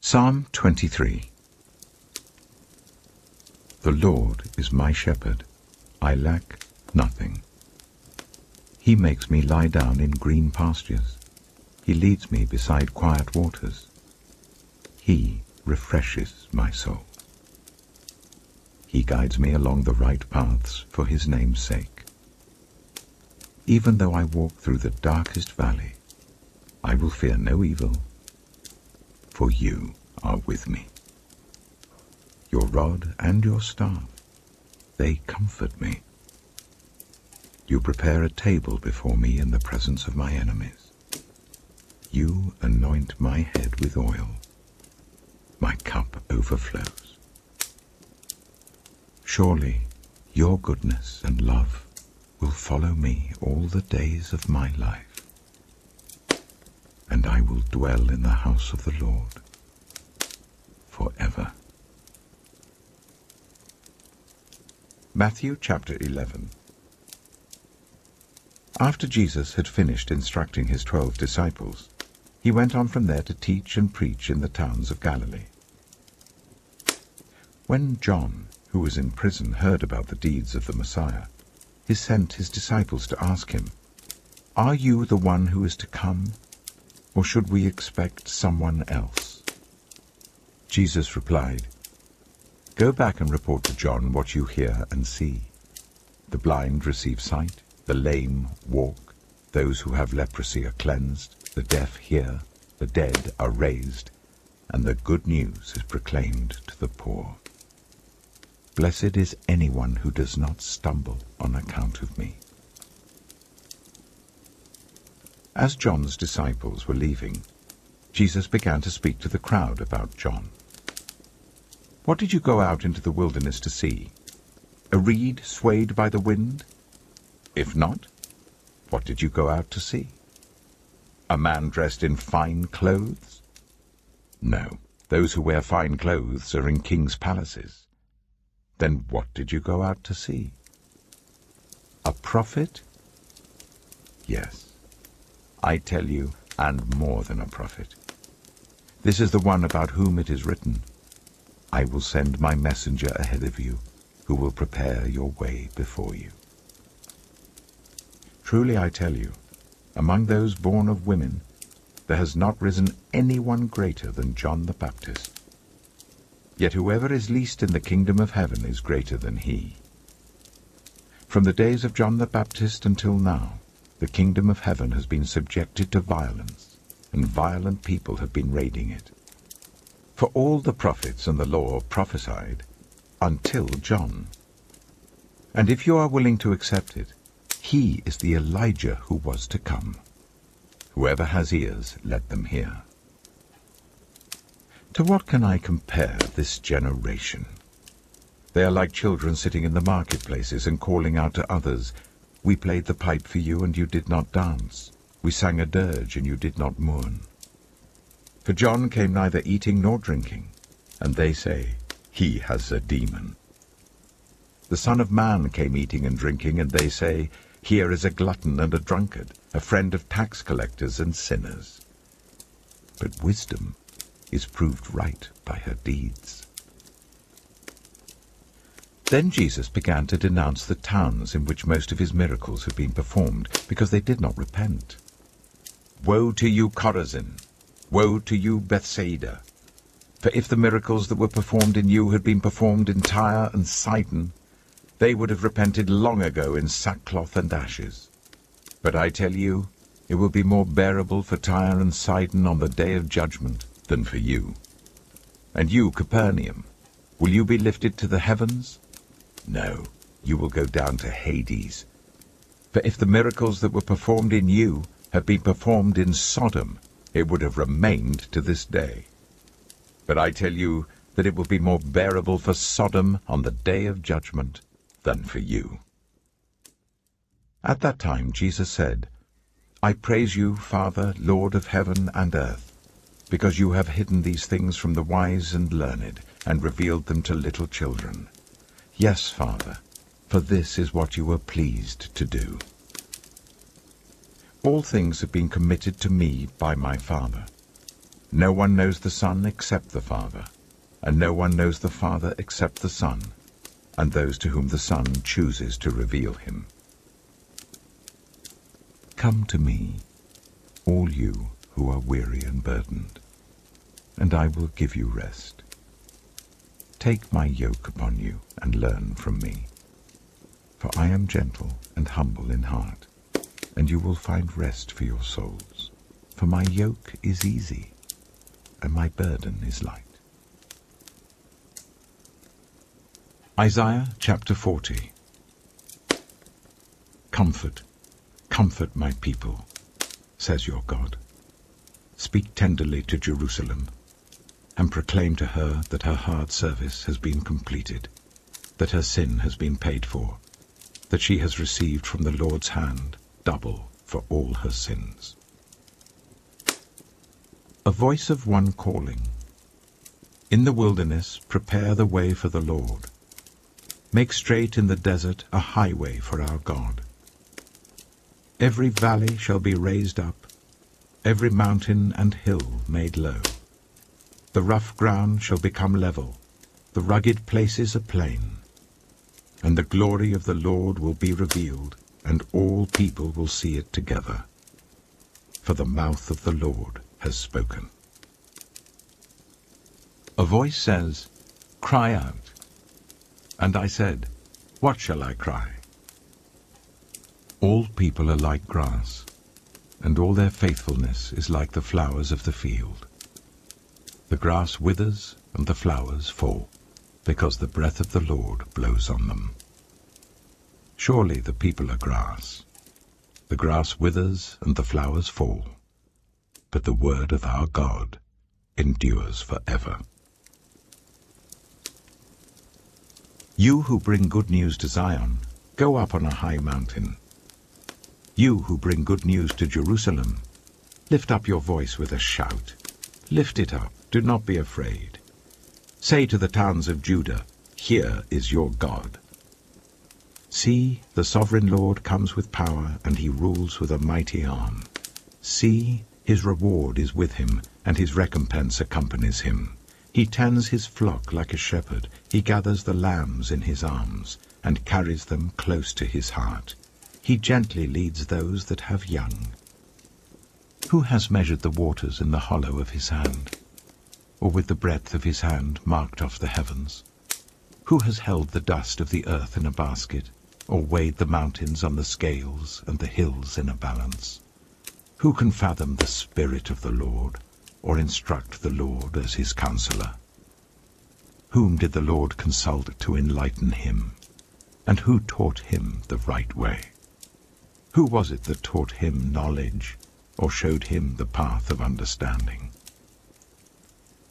Psalm 23. The Lord is my shepherd, I lack nothing. He makes me lie down in green pastures. He leads me beside quiet waters. He refreshes my soul. He guides me along the right paths for his name's sake. Even though I walk through the darkest valley, I will fear no evil, for you are with me. Your rod and your staff, they comfort me. You prepare a table before me in the presence of my enemies. You anoint my head with oil. My cup overflows. Surely your goodness and love will follow me all the days of my life, and I will dwell in the house of the Lord forever. Matthew chapter 11. After Jesus had finished instructing his 12 disciples, he went on from there to teach and preach in the towns of Galilee. When John, who was in prison, heard about the deeds of the Messiah, he sent his disciples to ask him, "Are you the one who is to come, or should we expect someone else?" Jesus replied, "Go back and report to John what you hear and see. The blind receive sight, the lame walk, those who have leprosy are cleansed, the deaf hear, the dead are raised, and the good news is proclaimed to the poor. Blessed is anyone who does not stumble on account of me." As John's disciples were leaving, Jesus began to speak to the crowd about John. "What did you go out into the wilderness to see? A reed swayed by the wind? If not, what did you go out to see? A man dressed in fine clothes? No, those who wear fine clothes are in kings' palaces. Then what did you go out to see? A prophet? Yes, I tell you, and more than a prophet. This is the one about whom it is written, 'I will send my messenger ahead of you, who will prepare your way before you.' Truly I tell you, among those born of women, there has not risen anyone greater than John the Baptist. Yet whoever is least in the kingdom of heaven is greater than he. From the days of John the Baptist until now, the kingdom of heaven has been subjected to violence, and violent people have been raiding it. For all the prophets and the law prophesied until John. And if you are willing to accept it, he is the Elijah who was to come. Whoever has ears, let them hear. To what can I compare this generation? They are like children sitting in the marketplaces and calling out to others, 'We played the pipe for you, and you did not dance. We sang a dirge, and you did not mourn.' For John came neither eating nor drinking, and they say, 'He has a demon.' The Son of Man came eating and drinking, and they say, 'Here is a glutton and a drunkard, a friend of tax collectors and sinners.' But wisdom is proved right by her deeds." Then Jesus began to denounce the towns in which most of his miracles had been performed, because they did not repent. "Woe to you, Chorazin! Woe to you, Bethsaida! For if the miracles that were performed in you had been performed in Tyre and Sidon, they would have repented long ago in sackcloth and ashes. But I tell you, it will be more bearable for Tyre and Sidon on the day of judgment than for you. And you, Capernaum, will you be lifted to the heavens? No, you will go down to Hades. For if the miracles that were performed in you had been performed in Sodom, it would have remained to this day. But I tell you that it will be more bearable for Sodom on the day of judgment than for you." At that time Jesus said, "I praise you, Father, Lord of heaven and earth, because you have hidden these things from the wise and learned, and revealed them to little children. Yes, Father, for this is what you were pleased to do. All things have been committed to me by my Father. No one knows the Son except the Father, and no one knows the Father except the Son, and those to whom the Son chooses to reveal him. Come to me, all you who are weary and burdened, and I will give you rest. Take my yoke upon you and learn from me, for I am gentle and humble in heart, and you will find rest for your souls. For my yoke is easy, and my burden is light. Isaiah chapter 40. Comfort, comfort my people, says your God. Speak tenderly to Jerusalem, and proclaim to her that her hard service has been completed, that her sin has been paid for, that she has received from the Lord's hand double for all her sins. A voice of one calling, in the wilderness prepare the way for the Lord. Make straight in the desert a highway for our God. Every valley shall be raised up, every mountain and hill made low. The rough ground shall become level, the rugged places a plain. And the glory of the Lord will be revealed, and all people will see it together. For the mouth of the Lord has spoken. A voice says, "Cry out." And I said, "What shall I cry?" All people are like grass, and all their faithfulness is like the flowers of the field. The grass withers and the flowers fall, because the breath of the Lord blows on them. Surely the people are grass. The grass withers and the flowers fall, but the word of our God endures forever. You who bring good news to Zion, go up on a high mountain. You who bring good news to Jerusalem, lift up your voice with a shout. Lift it up, do not be afraid. Say to the towns of Judah, "Here is your God." See, the sovereign Lord comes with power, and he rules with a mighty arm. See, his reward is with him, and his recompense accompanies him. He tends his flock like a shepherd. He gathers the lambs in his arms, and carries them close to his heart. He gently leads those that have young. Who has measured the waters in the hollow of his hand, or with the breadth of his hand marked off the heavens? Who has held the dust of the earth in a basket, or weighed the mountains on the scales and the hills in a balance? Who can fathom the Spirit of the Lord, or instruct the Lord as his counselor? Whom did the Lord consult to enlighten him? And who taught him the right way? Who was it that taught him knowledge, or showed him the path of understanding?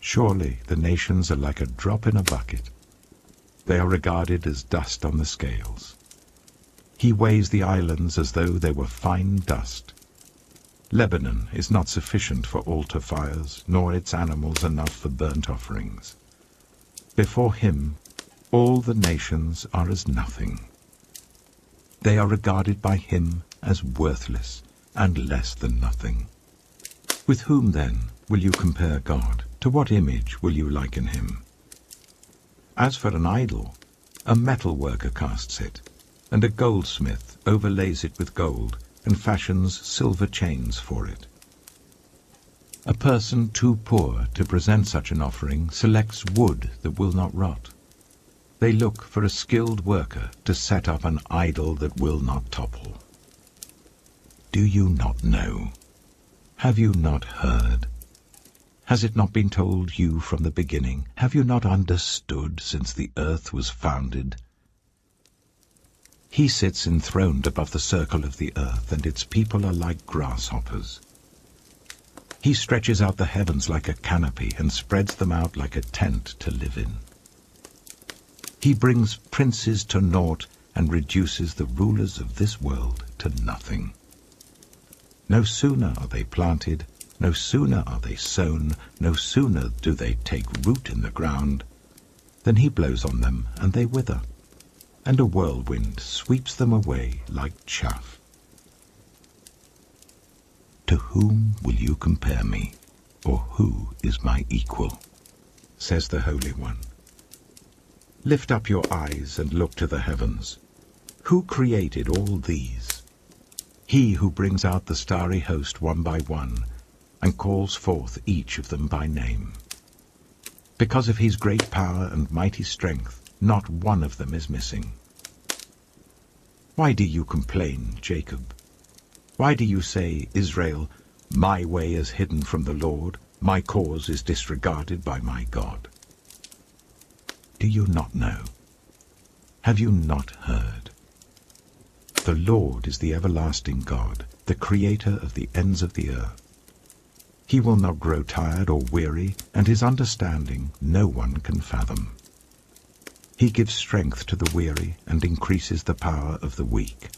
Surely the nations are like a drop in a bucket. They are regarded as dust on the scales. He weighs the islands as though they were fine dust. Lebanon is not sufficient for altar fires, nor its animals enough for burnt offerings. Before him, all the nations are as nothing. They are regarded by him as worthless and less than nothing. With whom, then, will you compare God? To what image will you liken him? As for an idol, a metal worker casts it, and a goldsmith overlays it with gold, and fashions silver chains for it. A person too poor to present such an offering selects wood that will not rot. They look for a skilled worker to set up an idol that will not topple. Do you not know? Have you not heard? Has it not been told you from the beginning? Have you not understood since the earth was founded? He sits enthroned above the circle of the earth, and its people are like grasshoppers. He stretches out the heavens like a canopy, and spreads them out like a tent to live in. He brings princes to naught, and reduces the rulers of this world to nothing. No sooner are they planted, no sooner are they sown, no sooner do they take root in the ground, than he blows on them, and they wither, and a whirlwind sweeps them away like chaff. To whom will you compare me? or who is my equal? Says the Holy One. Lift up your eyes and look to the heavens. Who created all these? He who brings out the starry host one by one, and calls forth each of them by name. Because of his great power and mighty strength, not one of them is missing. Why do you complain, Jacob? Why do you say, Israel, my way is hidden from the Lord, my cause is disregarded by my God? Do you not know? Have you not heard? The Lord is the everlasting God, the creator of the ends of the earth. He will not grow tired or weary, and his understanding no one can fathom. He gives strength to the weary and increases the power of the weak.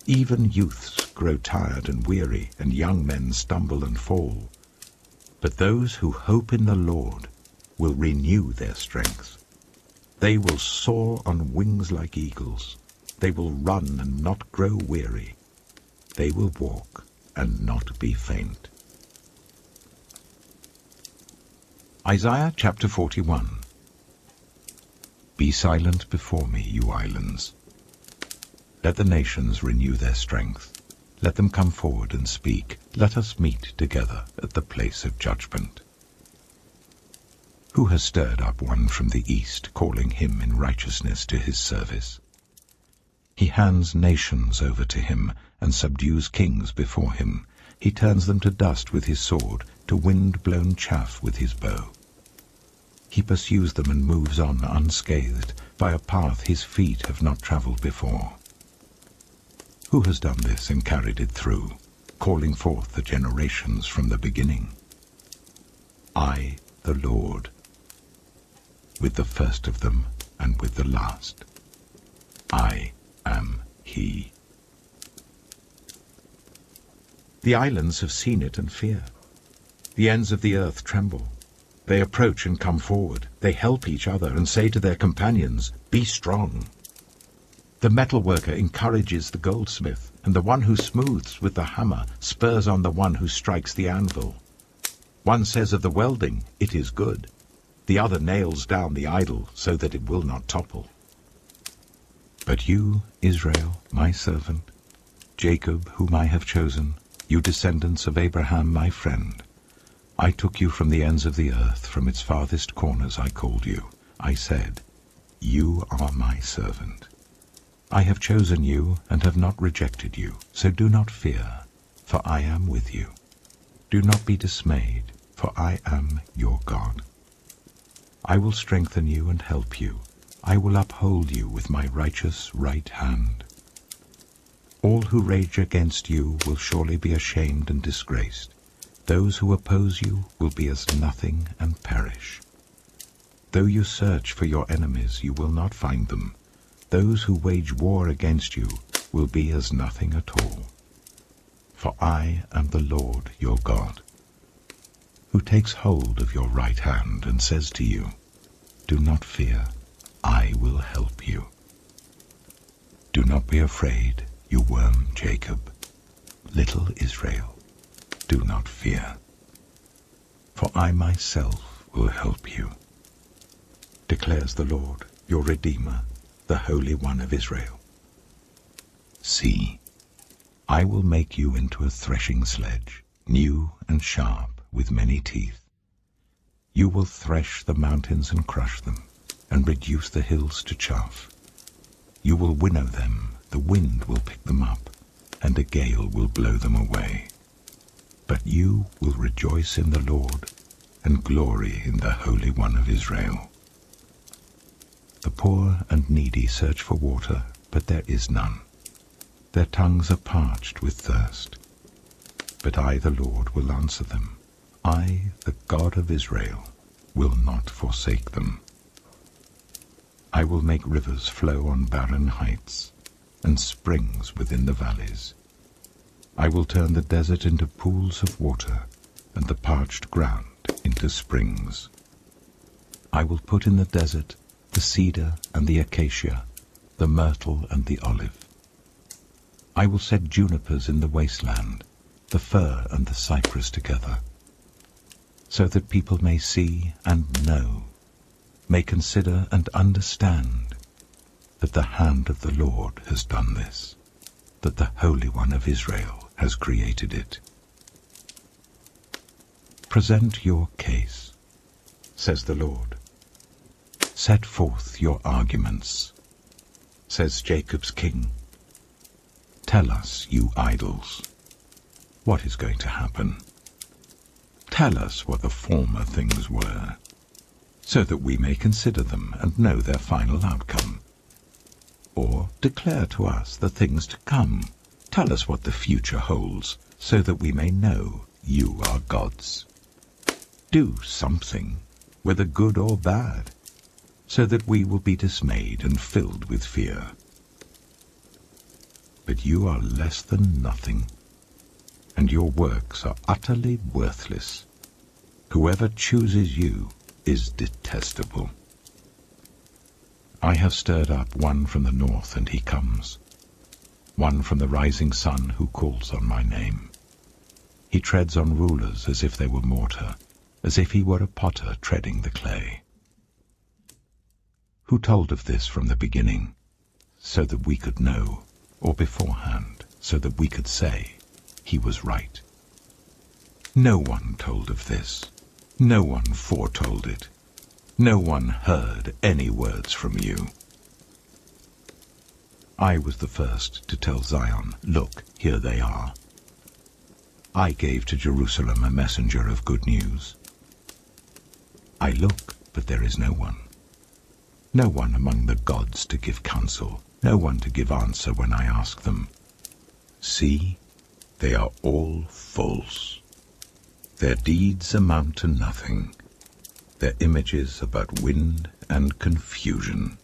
Even youths grow tired and weary, and young men stumble and fall. But those who hope in the Lord will renew their strength. They will soar on wings like eagles. They will run and not grow weary. They will walk and not be faint. Isaiah chapter 41. Be silent before me, you islands. Let the nations renew their strength. Let them come forward and speak. Let us meet together at the place of judgment. Who has stirred up one from the east, calling him in righteousness to his service? He hands nations over to him and subdues kings before him. He turns them to dust with his sword, to wind-blown chaff with his bow. He pursues them and moves on unscathed, by a path his feet have not traveled before. Who has done this and carried it through, calling forth the generations from the beginning? I, the Lord, with the first of them and with the last. I am he. The islands have seen it and fear. The ends of the earth tremble. They approach and come forward. They help each other and say to their companions, be strong. The metalworker encourages the goldsmith, and the one who smooths with the hammer spurs on the one who strikes the anvil. One says of the welding, it is good. The other nails down the idol so that it will not topple. But you, Israel, my servant, Jacob, whom I have chosen, you descendants of Abraham, my friend, I took you from the ends of the earth, from its farthest corners I called you. I said, you are my servant. I have chosen you and have not rejected you, so do not fear, for I am with you. Do not be dismayed, for I am your God. I will strengthen you and help you. I will uphold you with my righteous right hand. All who rage against you will surely be ashamed and disgraced. Those who oppose you will be as nothing and perish. Though you search for your enemies, you will not find them. Those who wage war against you will be as nothing at all. For I am the Lord your God, who takes hold of your right hand and says to you, do not fear, I will help you. Do not be afraid, you worm Jacob, little Israel. Do not fear, for I myself will help you, declares the Lord, your Redeemer, the Holy One of Israel. See, I will make you into a threshing sledge, new and sharp, with many teeth. You will thresh the mountains and crush them, and reduce the hills to chaff. You will winnow them, the wind will pick them up, and a gale will blow them away. But you will rejoice in the Lord, and glory in the Holy One of Israel. The poor and needy search for water, but there is none. Their tongues are parched with thirst. But I, the Lord, will answer them. I, the God of Israel, will not forsake them. I will make rivers flow on barren heights, and springs within the valleys. I will turn the desert into pools of water, and the parched ground into springs. I will put in the desert the cedar and the acacia, the myrtle and the olive. I will set junipers in the wasteland, the fir and the cypress together. so that people may see and know, may consider and understand that the hand of the Lord has done this, that the Holy One of Israel has created it. Present your case, says the Lord. Set forth your arguments, says Jacob's King. Tell us, you idols, what is going to happen. Tell us what the former things were, so that we may consider them and know their final outcome. Or declare to us the things to come. Tell us what the future holds, so that we may know you are gods. Do something, whether good or bad, so that we will be dismayed and filled with fear. But you are less than nothing, and your works are utterly worthless. Whoever chooses you is detestable. I have stirred up one from the north, and he comes, one from the rising sun who calls on my name. He treads on rulers as if they were mortar, as if he were a potter treading the clay. Who told of this from the beginning, so that we could know, or beforehand, so that we could say, he was right? No one told of this. No one foretold it. No one heard any words from you. I was the first to tell Zion, look, here they are. I gave to Jerusalem a messenger of good news. I look, but there is no one. No one among the gods to give counsel, no one to give answer when I ask them. See, they are all false. Their deeds amount to nothing. Their images are but wind and confusion.